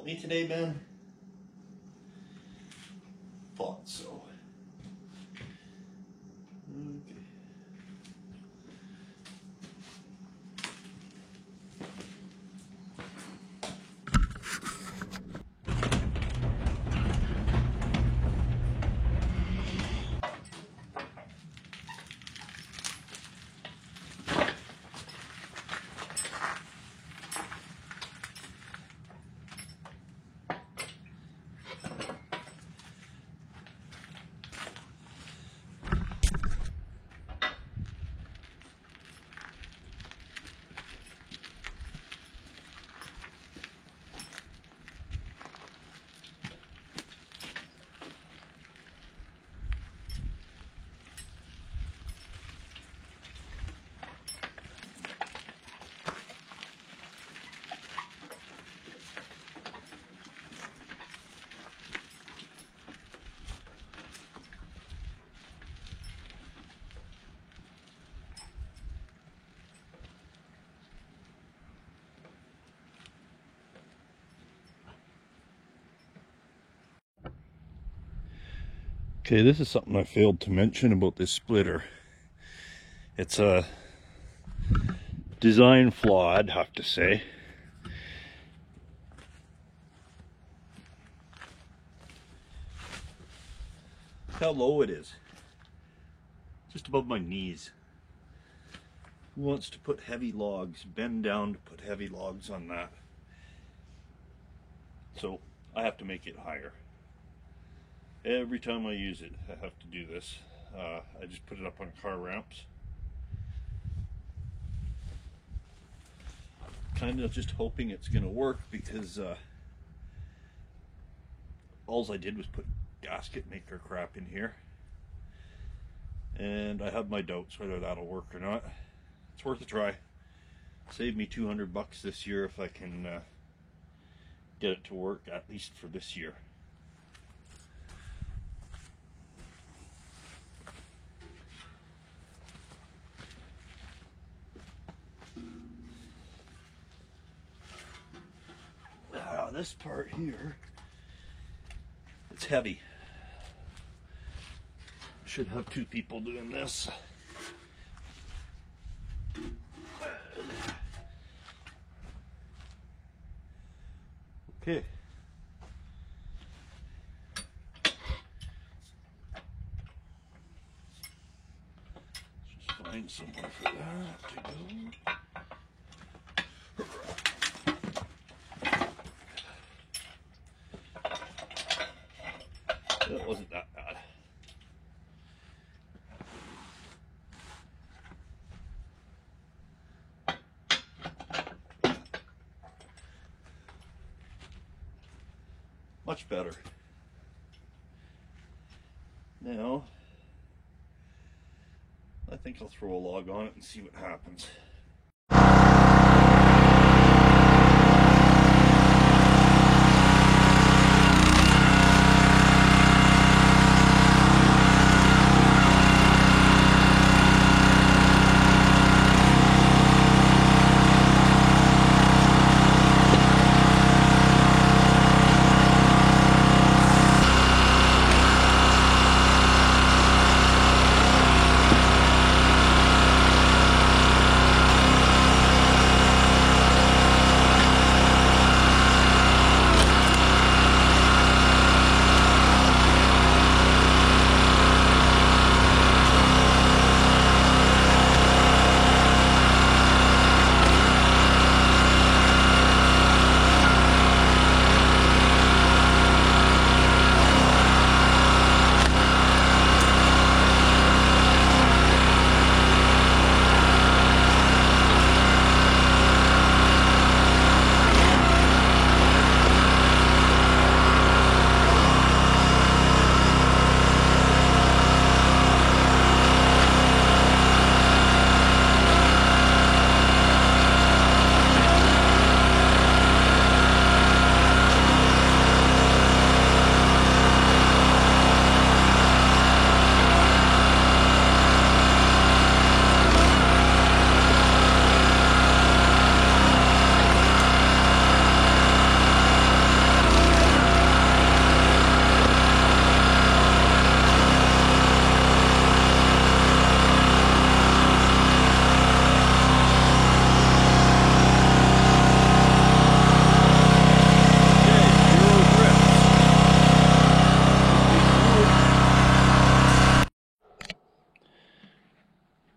help me today, Ben? Thought so. Okay. Okay, this is something I failed to mention about this splitter. It's a design flaw, I'd have to say. How low it is. Just above my knees. Who wants to put heavy logs, bend down to put heavy logs on that? So I have to make it higher. Every time I use it, I have to do this. I just put it up on car ramps. Kind of just hoping it's going to work because all I did was put gasket maker crap in here. And I have my doubts whether that'll work or not. It's worth a try. Save me $200 this year if I can get it to work, at least for this year. This part here, it's heavy. Should have two people doing this. Okay. Just find somewhere for that to go. That wasn't that bad. Much better. Now, I think I'll throw a log on it and see what happens.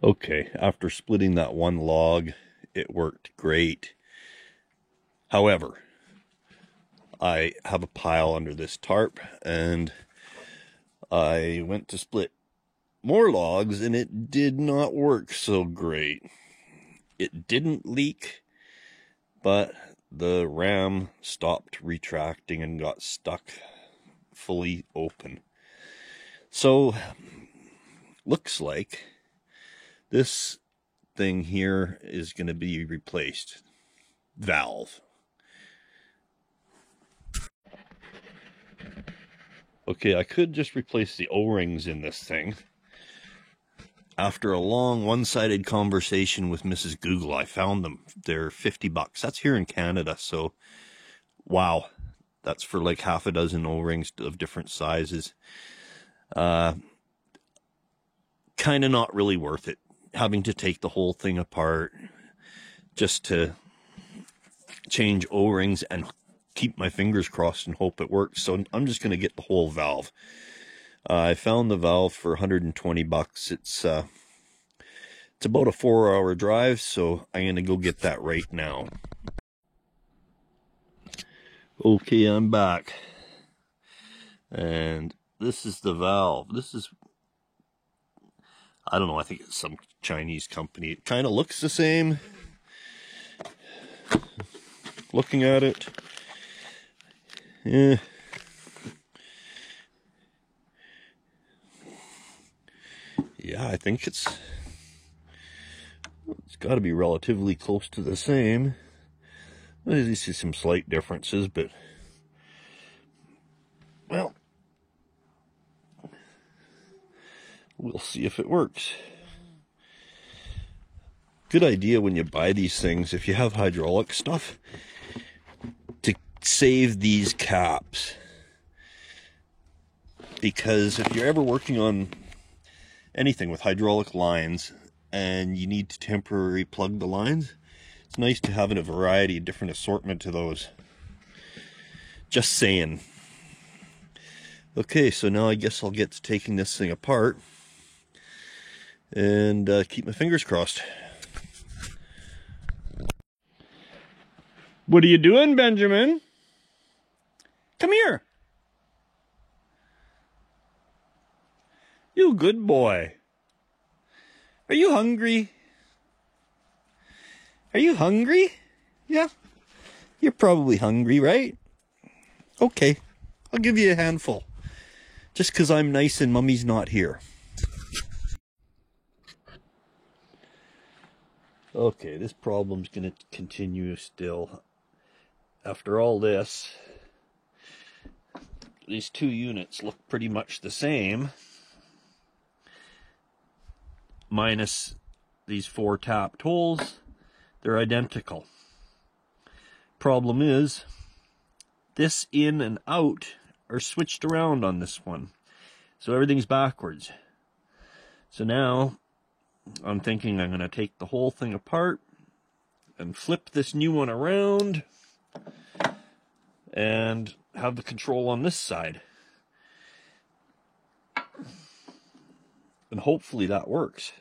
Okay, after splitting that one log, it worked great. However, I have a pile under this tarp, and I went to split more logs, and it did not work so great. It didn't leak, but the ram stopped retracting and got stuck fully open. So, looks like this thing here is going to be replaced. Valve. Okay, I could just replace the O-rings in this thing. After a long one-sided conversation with Mrs. Google, I found them. They're $50. That's here in Canada, so wow. That's for like half a dozen O-rings of different sizes. Kind of not really worth it. Having to take the whole thing apart just to change O-rings and keep my fingers crossed and hope it works. So I'm just going to get the whole valve. I found the valve for $120. It's about a 4-hour drive, so I'm going to go get that right now. Okay, I'm back. And this is the valve. This is, I don't know, I think it's some Chinese company. It kind of looks the same. Looking at it, yeah. Yeah, I think it's got to be relatively close to the same. There's some slight differences, but well, we'll see if it works. Good idea when you buy these things, if you have hydraulic stuff, to save these caps. Because if you're ever working on anything with hydraulic lines and you need to temporarily plug the lines, it's nice to have a variety, different assortment to those. Just saying. Okay, so now I guess I'll get to taking this thing apart and keep my fingers crossed. What are you doing, Benjamin? Come here. You good boy. Are you hungry? Are you hungry? Yeah. You're probably hungry, right? Okay. I'll give you a handful. Just because I'm nice and Mummy's not here. Okay, this problem's going to continue still. After all this, these two units look pretty much the same, minus these 4 tapped holes. They're identical. Problem is, this in and out are switched around on this one, so everything's backwards. So now I'm thinking I'm going to take the whole thing apart and flip this new one around and have the control on this side. And hopefully that works.